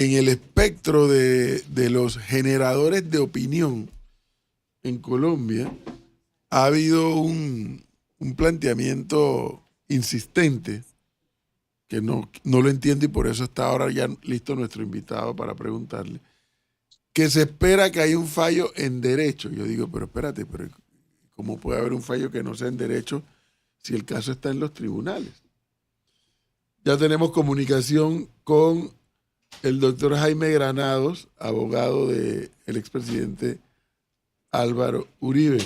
en el espectro de los generadores de opinión en Colombia, ha habido un planteamiento insistente que no lo entiendo y por eso está ahora ya listo nuestro invitado para preguntarle, que se espera que haya un fallo en derecho. Yo digo, pero espérate, pero ¿cómo puede haber un fallo que no sea en derecho si el caso está en los tribunales? Ya tenemos comunicación con el doctor Jaime Granados, abogado del expresidente Álvaro Uribe.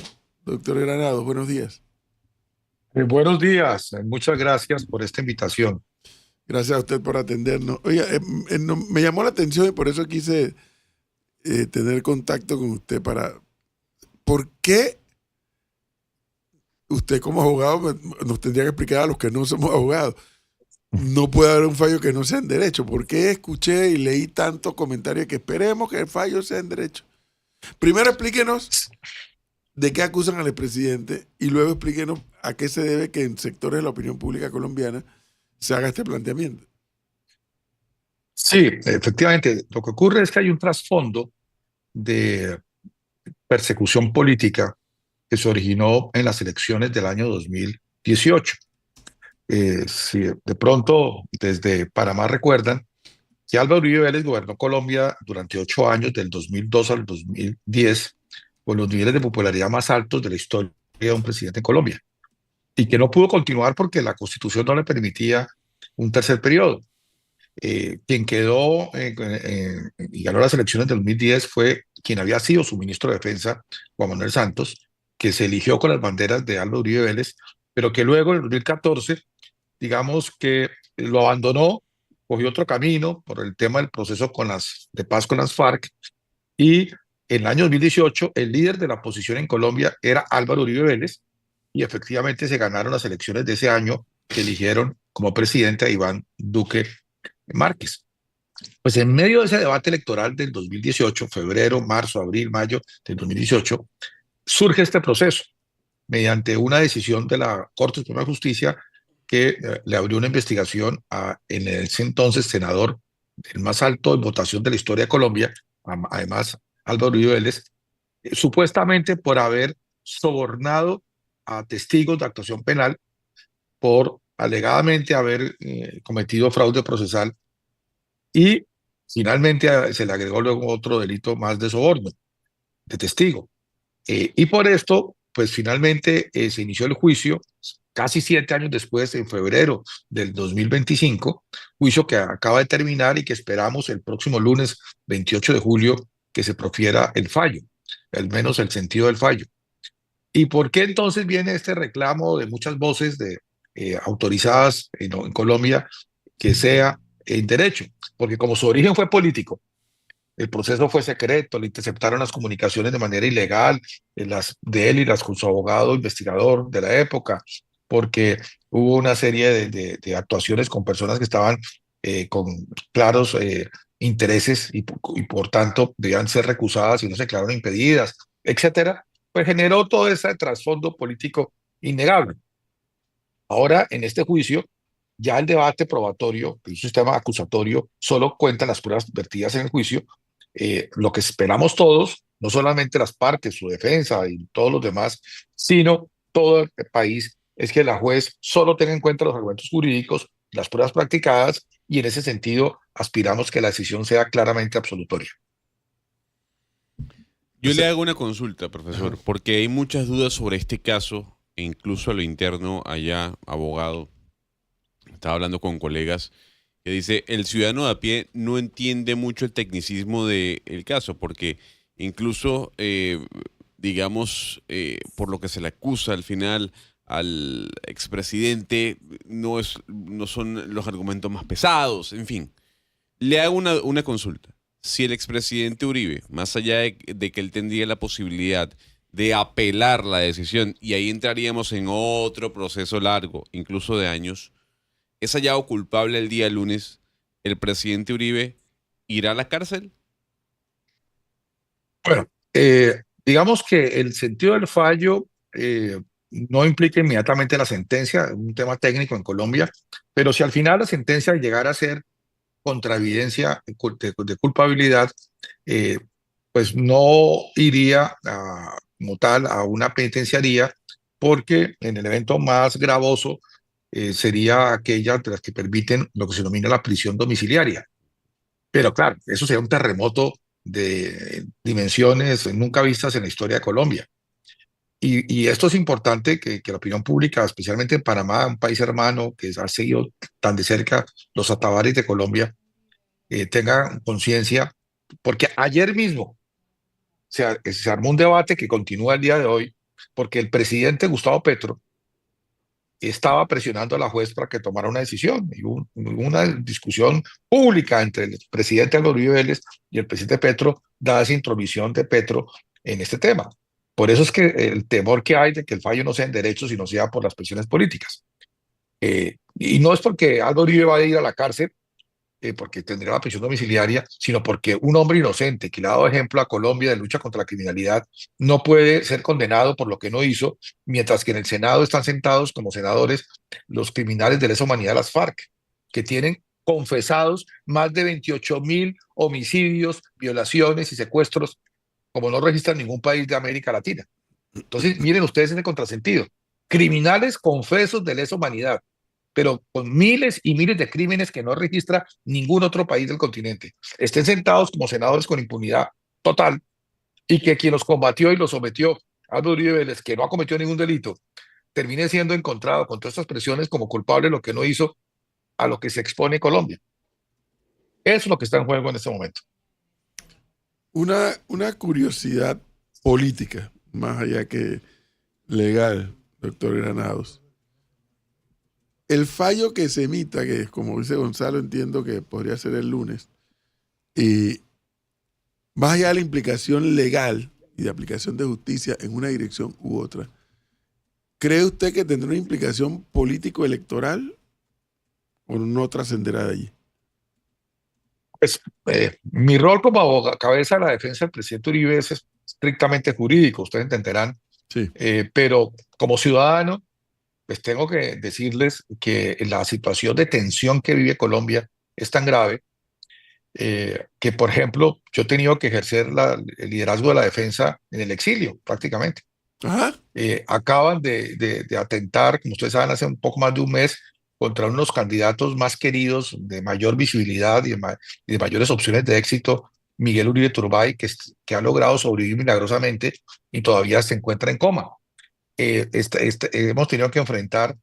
Doctor Granados, buenos días. Buenos días, muchas gracias por esta invitación. Gracias a usted por atendernos. Oiga, me llamó la atención y por eso quise tener contacto con usted para... ¿Por qué usted como abogado nos tendría que explicar a los que no somos abogados? No puede haber un fallo que no sea en derecho. ¿Por qué escuché y leí tantos comentarios que esperemos que el fallo sea en derecho? Primero explíquenos de qué acusan al expresidente y luego explíquenos a qué se debe que en sectores de la opinión pública colombiana se haga este planteamiento. Sí, efectivamente, lo que ocurre es que hay un trasfondo de persecución política que se originó en las elecciones del año 2018. Si de pronto, desde Panamá recuerdan que Álvaro Uribe Vélez gobernó Colombia durante 8 años, del 2002 al 2010, con los niveles de popularidad más altos de la historia de un presidente en Colombia, y que no pudo continuar porque la Constitución no le permitía un tercer periodo. Quien quedó y ganó las elecciones del 2010 fue quien había sido su ministro de Defensa, Juan Manuel Santos, que se eligió con las banderas de Álvaro Uribe Vélez, pero que luego en el 2014, digamos que lo abandonó, cogió otro camino por el tema del proceso de paz con las FARC, y en el año 2018 el líder de la oposición en Colombia era Álvaro Uribe Vélez, y efectivamente se ganaron las elecciones de ese año que eligieron como presidente a Iván Duque Márquez. Pues en medio de ese debate electoral del 2018, febrero, marzo, abril, mayo del 2018, surge este proceso mediante una decisión de la Corte Suprema de Justicia que le abrió una investigación a, en ese entonces, senador, el más alto en votación de la historia de Colombia, además Álvaro Uribe Vélez, supuestamente por haber sobornado a testigos de actuación penal por alegadamente haber cometido fraude procesal, y finalmente se le agregó luego otro delito más de soborno, de testigo. Y por esto, pues finalmente se inició el juicio casi 7 años después, en febrero del 2025, juicio que acaba de terminar y que esperamos el próximo lunes 28 de julio que se profiera el fallo, al menos el sentido del fallo. ¿Y por qué entonces viene este reclamo de muchas voces autorizadas en Colombia que sea en derecho? Porque como su origen fue político, el proceso fue secreto, le interceptaron las comunicaciones de manera ilegal, las de él y las con su abogado investigador de la época, porque hubo una serie de actuaciones con personas que estaban con claros intereses y por tanto debían ser recusadas y no se declararon impedidas, etcétera. Pues generó todo ese trasfondo político innegable. Ahora, en este juicio, ya el debate probatorio, el sistema acusatorio, solo cuenta las pruebas vertidas en el juicio. Lo que esperamos todos, no solamente las partes, su defensa y todos los demás, sino todo el país, es que la juez solo tenga en cuenta los argumentos jurídicos, las pruebas practicadas, y en ese sentido aspiramos que la decisión sea claramente absolutoria. Yo le hago una consulta, profesor, Ajá. porque hay muchas dudas sobre este caso, e incluso a lo interno, allá, abogado, estaba hablando con colegas, que dice, el ciudadano de a pie no entiende mucho el tecnicismo del caso, porque incluso, digamos, por lo que se le acusa al final al expresidente, no son los argumentos más pesados, en fin. Le hago una consulta. Si el expresidente Uribe, más allá de que él tendría la posibilidad de apelar la decisión, y ahí entraríamos en otro proceso largo, incluso de años, es hallado culpable el día lunes, ¿el presidente Uribe irá a la cárcel? Bueno, digamos que el sentido del fallo no implica inmediatamente la sentencia, es un tema técnico en Colombia, pero si al final la sentencia llegara a ser contraevidencia de culpabilidad, pues no iría como tal a una penitenciaría, porque en el evento más gravoso sería aquella de las que permiten lo que se denomina la prisión domiciliaria. Pero claro, eso sería un terremoto de dimensiones nunca vistas en la historia de Colombia. Y esto es importante que la opinión pública, especialmente en Panamá, un país hermano que ha seguido tan de cerca los atabares de Colombia, tenga conciencia, porque ayer mismo se armó un debate que continúa el día de hoy, porque el presidente Gustavo Petro estaba presionando a la juez para que tomara una decisión. Y hubo una discusión pública entre el presidente Álvaro Uribe Vélez y el presidente Petro, dada esa intromisión de Petro en este tema. Por eso es que el temor que hay de que el fallo no sea en derecho, sino sea por las presiones políticas. Y no es porque Álvaro Uribe va a ir a la cárcel, porque tendría la prisión domiciliaria, sino porque un hombre inocente que le ha dado ejemplo a Colombia de lucha contra la criminalidad no puede ser condenado por lo que no hizo, mientras que en el Senado están sentados como senadores los criminales de lesa humanidad, las FARC, que tienen confesados más de 28.000 homicidios, violaciones y secuestros, como no registra ningún país de América Latina. Entonces, miren ustedes ese contrasentido. Criminales confesos de lesa humanidad, pero con miles y miles de crímenes que no registra ningún otro país del continente. Estén sentados como senadores con impunidad total, y que quien los combatió y los sometió, Álvaro Uribe Vélez, que no ha cometido ningún delito, termine siendo encontrado con todas estas presiones como culpable de lo que no hizo, a lo que se expone Colombia. Eso es lo que está en juego en este momento. Una curiosidad política, más allá que legal, doctor Granados. El fallo que se emita, que como dice Gonzalo, entiendo que podría ser el lunes, y más allá de la implicación legal y de aplicación de justicia en una dirección u otra, ¿cree usted que tendrá una implicación político-electoral o no trascenderá de allí? Pues mi rol como abogado, cabeza de la defensa del presidente Uribe es estrictamente jurídico, ustedes entenderán, Sí. pero como ciudadano, pues tengo que decirles que la situación de tensión que vive Colombia es tan grave, que, por ejemplo, yo he tenido que ejercer el liderazgo de la defensa en el exilio, prácticamente. Ajá. Acaban de atentar, como ustedes saben, hace un poco más de un mes, contra unos candidatos más queridos, de mayor visibilidad y de mayores opciones de éxito, Miguel Uribe Turbay, que ha logrado sobrevivir milagrosamente y todavía se encuentra en coma. Hemos tenido que enfrentar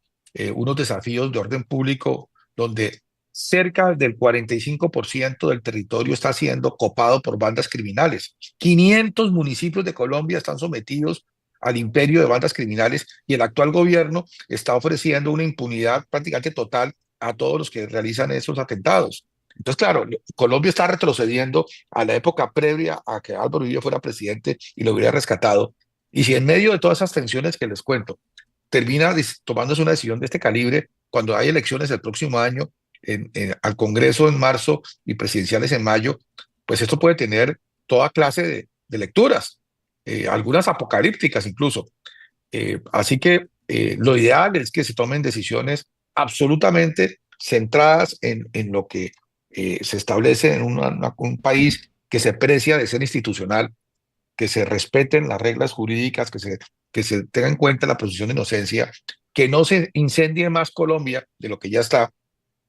unos desafíos de orden público donde cerca del 45% del territorio está siendo copado por bandas criminales. 500 municipios de Colombia están sometidos al imperio de bandas criminales, y el actual gobierno está ofreciendo una impunidad prácticamente total a todos los que realizan esos atentados. Entonces, claro, Colombia está retrocediendo a la época previa a que Álvaro Uribe fuera presidente y lo hubiera rescatado. Y si en medio de todas esas tensiones que les cuento, termina tomándose una decisión de este calibre, cuando hay elecciones el próximo año, al Congreso en marzo y presidenciales en mayo, pues esto puede tener toda clase de lecturas, algunas apocalípticas incluso. Así que lo ideal es que se tomen decisiones absolutamente centradas en lo que se establece en un país que se precia de ser institucional, que se respeten las reglas jurídicas, que se tenga en cuenta la presunción de inocencia, que no se incendie más Colombia de lo que ya está,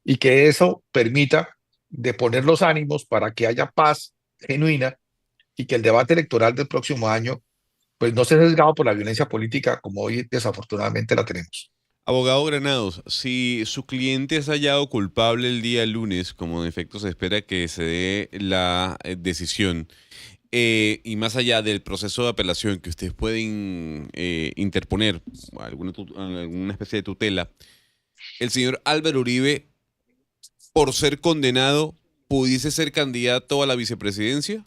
y que eso permita de poner los ánimos para que haya paz genuina, y que el debate electoral del próximo año pues no esté sesgado por la violencia política como hoy desafortunadamente la tenemos. Abogado Granados, si su cliente es hallado culpable el día lunes, como en efecto se espera que se dé la decisión, y más allá del proceso de apelación que ustedes pueden interponer, alguna especie de tutela, el señor Álvaro Uribe, por ser condenado, ¿pudiese ser candidato a la vicepresidencia?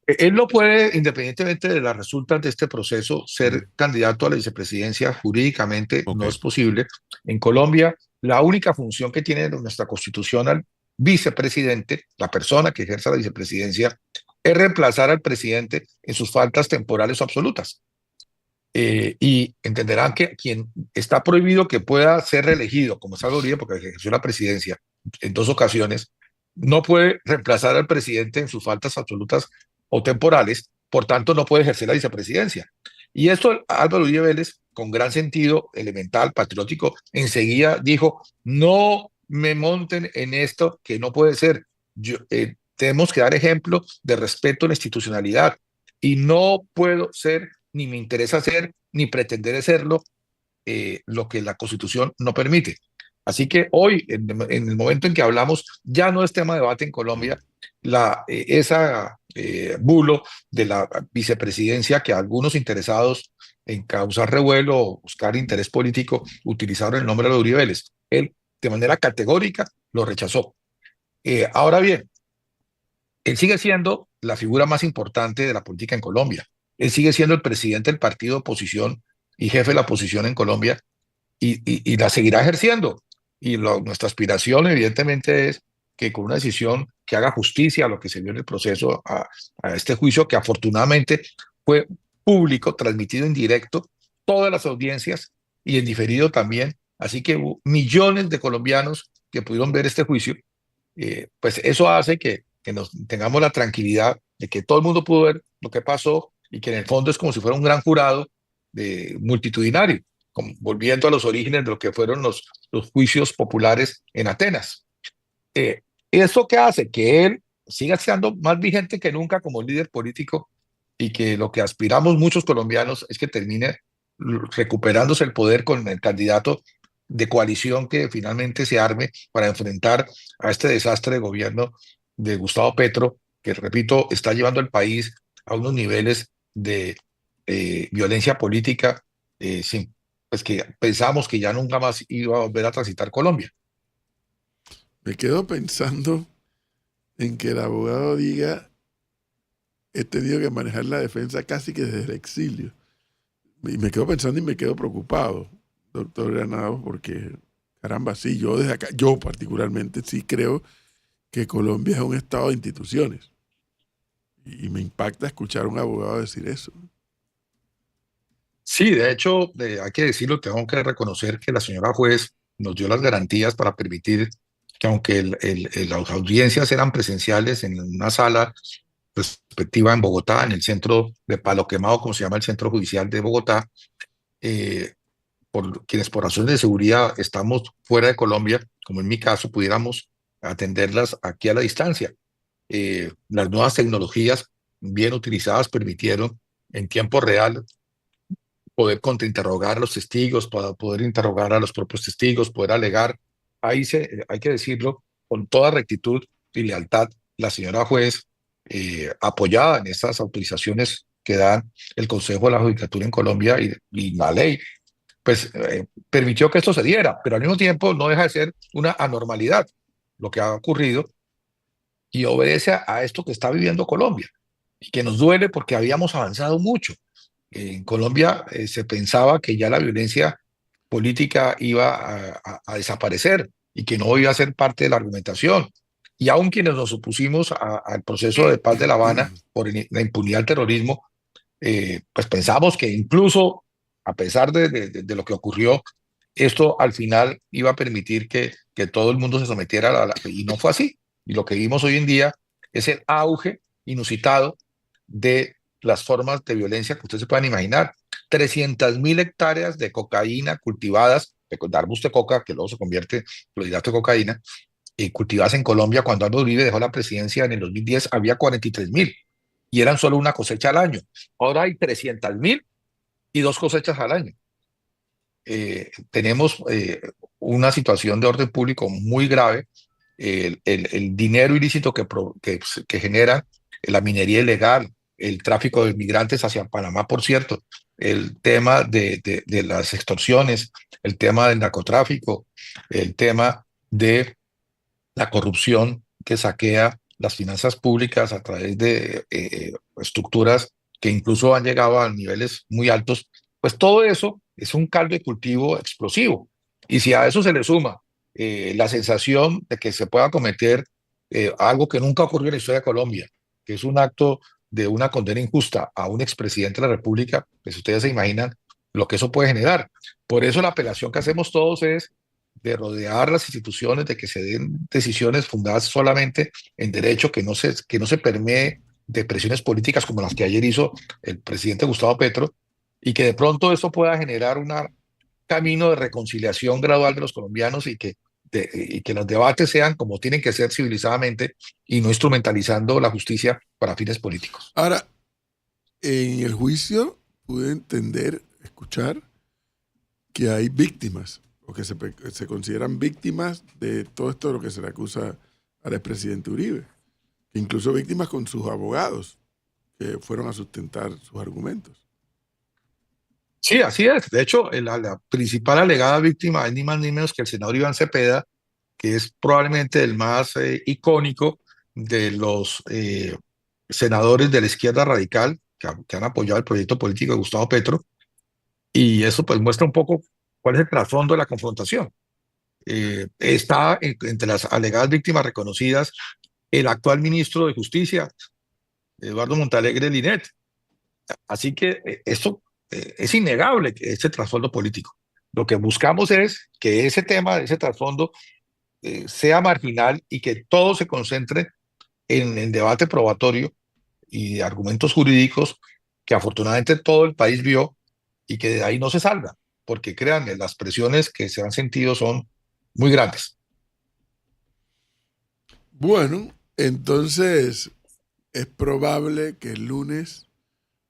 Él no puede, independientemente de las resultas de este proceso, ser candidato a la vicepresidencia. Jurídicamente no es posible. En Colombia, la única función que tiene nuestra Constitución al vicepresidente, la persona que ejerza la vicepresidencia, es reemplazar al presidente en sus faltas temporales o absolutas. Y entenderán que quien está prohibido que pueda ser reelegido, como es Álvaro Uribe, porque ejerció la presidencia, en 2 ocasiones, no puede reemplazar al presidente en sus faltas absolutas o temporales, por tanto no puede ejercer la vicepresidencia. Y esto Álvaro Uribe Vélez, con gran sentido elemental, patriótico, enseguida dijo, no me monten en esto que no puede ser. Tenemos que dar ejemplo de respeto a la institucionalidad y no puedo ser, ni me interesa ser, ni pretender serlo, lo que la Constitución no permite. Así que hoy, en el momento en que hablamos, ya no es tema de debate en Colombia esa bulo de la vicepresidencia que algunos interesados en causar revuelo o buscar interés político utilizaron el nombre de Uribe Vélez. Él, de manera categórica, lo rechazó. Ahora bien, él sigue siendo la figura más importante de la política en Colombia. Él sigue siendo el presidente del partido de oposición y jefe de la oposición en Colombia y la seguirá ejerciendo. Y nuestra aspiración, evidentemente, es que con una decisión que haga justicia a lo que se vio en el proceso, a este juicio que afortunadamente fue público, transmitido en directo, todas las audiencias y en diferido también. Así que hubo millones de colombianos que pudieron ver este juicio. Pues eso hace que nos tengamos la tranquilidad de que todo el mundo pudo ver lo que pasó y que en el fondo es como si fuera un gran jurado multitudinario, volviendo a los orígenes de lo que fueron los juicios populares en Atenas. ¿Eso qué hace? Que él siga siendo más vigente que nunca como líder político y que lo que aspiramos muchos colombianos es que termine recuperándose el poder con el candidato de coalición que finalmente se arme para enfrentar a este desastre de gobierno de Gustavo Petro, que repito, está llevando al país a unos niveles de violencia política pues que pensamos que ya nunca más iba a volver a transitar Colombia. Me quedo pensando en que el abogado diga, he tenido que manejar la defensa casi que desde el exilio. Y me quedo pensando y me quedo preocupado, doctor Granados, porque, caramba, sí, yo desde acá, yo particularmente sí creo que Colombia es un estado de instituciones. Y me impacta escuchar a un abogado decir eso. Sí, de hecho, hay que decirlo, tengo que reconocer que la señora juez nos dio las garantías para permitir que aunque las audiencias eran presenciales en una sala respectiva en Bogotá, en el centro de Palo Quemado, como se llama el centro judicial de Bogotá, por quienes por razones de seguridad estamos fuera de Colombia, como en mi caso, pudiéramos atenderlas aquí a la distancia. Las nuevas tecnologías bien utilizadas permitieron en tiempo real poder contrainterrogar a los testigos, para poder interrogar a los propios testigos, poder alegar. Hay que decirlo con toda rectitud y lealtad, la señora juez, apoyada en estas autorizaciones que dan el Consejo de la Judicatura en Colombia y la ley, pues permitió que esto se diera, pero al mismo tiempo no deja de ser una anormalidad lo que ha ocurrido y obedece a esto que está viviendo Colombia y que nos duele porque habíamos avanzado mucho. En Colombia se pensaba que ya la violencia política iba a desaparecer y que no iba a ser parte de la argumentación. Y aun quienes nos opusimos al proceso de paz de La Habana por la impunidad del terrorismo, pues pensamos que incluso a pesar de lo que ocurrió, esto al final iba a permitir que todo el mundo se sometiera y no fue así. Y lo que vimos hoy en día es el auge inusitado de las formas de violencia que ustedes se puedan imaginar. 300.000 hectáreas de cocaína cultivadas, de arbus de coca, que luego se convierte en clorhidrato de cocaína, cultivadas en Colombia. Cuando Álvaro Uribe dejó la presidencia en el 2010, había 43.000 y eran solo una cosecha al año. Ahora hay 300.000 y 2 cosechas al año. Tenemos una situación de orden público muy grave. El dinero ilícito que genera la minería ilegal, el tráfico de migrantes hacia Panamá, por cierto, el tema de las extorsiones, el tema del narcotráfico, el tema de la corrupción que saquea las finanzas públicas a través de estructuras que incluso han llegado a niveles muy altos, pues todo eso es un caldo de cultivo explosivo. Y si a eso se le suma la sensación de que se pueda cometer algo que nunca ocurrió en la historia de Colombia, que es un acto de una condena injusta a un expresidente de la República, pues ustedes se imaginan lo que eso puede generar. Por eso la apelación que hacemos todos es de rodear las instituciones, de que se den decisiones fundadas solamente en derecho, que no se permee de presiones políticas como las que ayer hizo el presidente Gustavo Petro, y que de pronto esto pueda generar un camino de reconciliación gradual de los colombianos y que los debates sean como tienen que ser civilizadamente y no instrumentalizando la justicia para fines políticos. Ahora, en el juicio pude entender, escuchar, que hay víctimas, o que se consideran víctimas de todo esto de lo que se le acusa al expresidente Uribe. Incluso víctimas con sus abogados, que fueron a sustentar sus argumentos. Sí, así es. De hecho, la principal alegada víctima es ni más ni menos que el senador Iván Cepeda, que es probablemente el más icónico de los senadores de la izquierda radical que han apoyado el proyecto político de Gustavo Petro, y eso pues muestra un poco cuál es el trasfondo de la confrontación. Está entre las alegadas víctimas reconocidas el actual ministro de Justicia, Eduardo Montalegre Linet. Así que esto es innegable, este trasfondo político. Lo que buscamos es que ese tema, ese trasfondo, sea marginal y que todo se concentre en el debate probatorio y de argumentos jurídicos que afortunadamente todo el país vio, y que de ahí no se salga, porque créanme, las presiones que se han sentido son muy grandes. Bueno, entonces es probable que el lunes,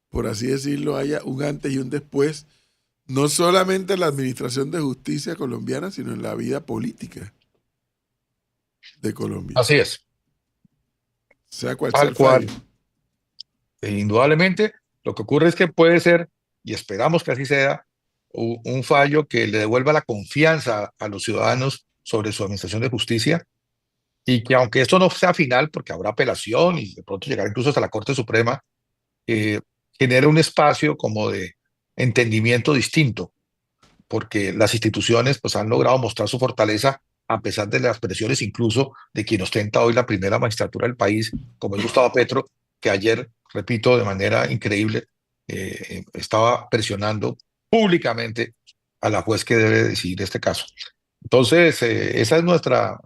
por así decirlo, haya un antes y un después, no solamente en la administración de justicia colombiana, sino en la vida política de Colombia. Así es. Sea cual sea Tal el cual. fallo. Indudablemente, lo que ocurre es que puede ser, y esperamos que así sea, un fallo que le devuelva la confianza a los ciudadanos sobre su administración de justicia, y que aunque esto no sea final, porque habrá apelación y de pronto llegar incluso hasta la Corte Suprema, eh, genere un espacio como de entendimiento distinto, porque las instituciones pues han logrado mostrar su fortaleza a pesar de las presiones incluso de quien ostenta hoy la primera magistratura del país, como es Gustavo Petro, que ayer, repito, de manera increíble, estaba presionando públicamente a la juez que debe decidir este caso. Entonces, esa es nuestra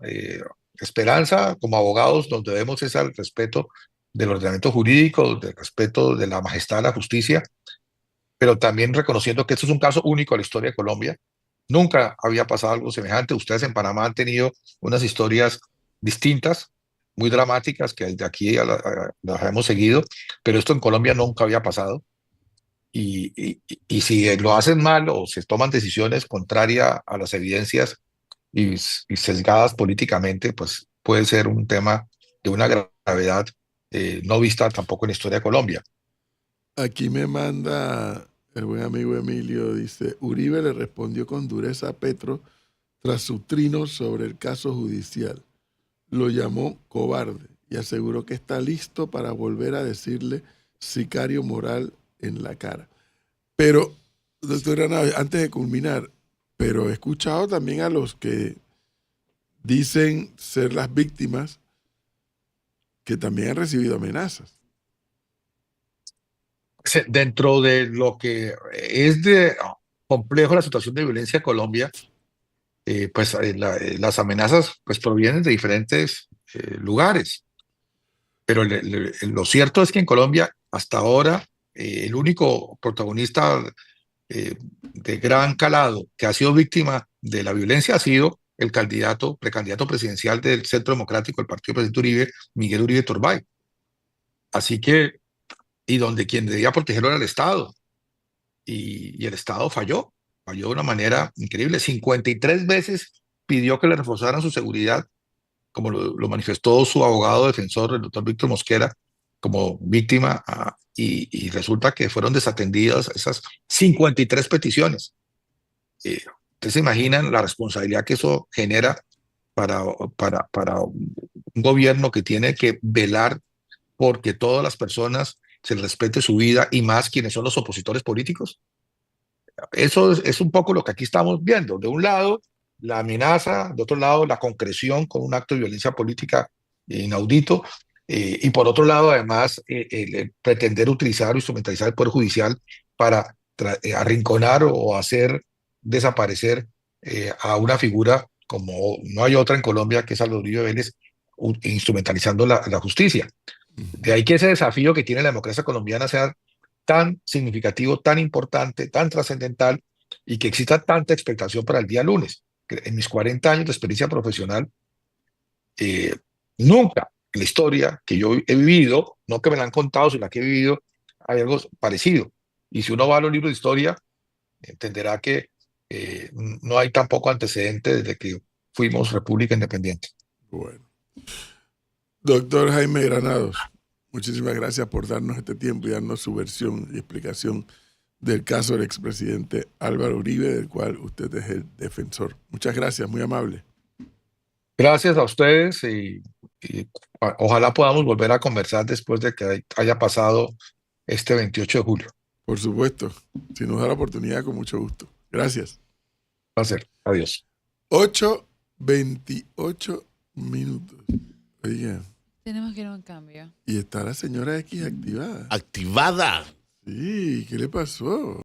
esperanza como abogados. Nos debemos es al respeto del ordenamiento jurídico, del respeto de la majestad de la justicia, pero también reconociendo que esto es un caso único en la historia de Colombia. Nunca había pasado algo semejante. Ustedes en Panamá han tenido unas historias distintas, muy dramáticas, que de aquí las hemos seguido, pero esto en Colombia nunca había pasado. Y si lo hacen mal o se toman decisiones contrarias a las evidencias y sesgadas políticamente, pues puede ser un tema de una gravedad no vista tampoco en la historia de Colombia. Aquí me manda el buen amigo Emilio, dice, Uribe le respondió con dureza a Petro tras su trino sobre el caso judicial. Lo llamó cobarde y aseguró que está listo para volver a decirle sicario moral en la cara. Pero, doctor Granados, antes de culminar, pero he escuchado también a los que dicen ser las víctimas que también han recibido amenazas. Dentro de lo que es de complejo la situación de violencia en Colombia, pues las amenazas pues provienen de diferentes lugares. Pero lo cierto es que en Colombia, hasta ahora, el único protagonista de gran calado que ha sido víctima de la violencia ha sido el precandidato presidencial del Centro Democrático, el partido del presidente Uribe, Miguel Uribe Turbay. Así que, y donde quien debía protegerlo era el Estado, y el Estado falló de una manera increíble. 53 veces pidió que le reforzaran su seguridad, como lo manifestó su abogado defensor, el doctor Víctor Mosquera, como víctima, y resulta que fueron desatendidas esas 53 peticiones. Ustedes se imaginan la responsabilidad que eso genera para un gobierno que tiene que velar porque todas las personas se les respete su vida, y más quienes son los opositores políticos. Eso es un poco lo que aquí estamos viendo. De un lado, la amenaza; de otro lado, la concreción con un acto de violencia política inaudito, y por otro lado, además, el pretender utilizar o instrumentalizar el Poder Judicial para arrinconar o hacer desaparecer a una figura como no hay otra en Colombia, que es Álvaro Uribe Vélez, instrumentalizando la justicia. De ahí que ese desafío que tiene la democracia colombiana sea tan significativo, tan importante, tan trascendental, y que exista tanta expectación para el día lunes. En mis 40 años de experiencia profesional, eh, nunca en la historia que yo he vivido, no que me la han contado, sino la que he vivido, hay algo parecido. Y si uno va a los libros de historia, entenderá que no hay tampoco antecedente desde que fuimos república independiente. Bueno. Doctor Jaime Granados, muchísimas gracias por darnos este tiempo y darnos su versión y explicación del caso del expresidente Álvaro Uribe, del cual usted es el defensor. Muchas gracias, muy amable. Gracias a ustedes y ojalá podamos volver a conversar después de que haya pasado este 28 de julio. Por supuesto, si nos da la oportunidad, con mucho gusto. Gracias. Va a ser. Adiós. 8:28 minutos. Oiga, Tenemos que ir a un cambio. y está la señora X activada. Activada. Sí, ¿qué le pasó?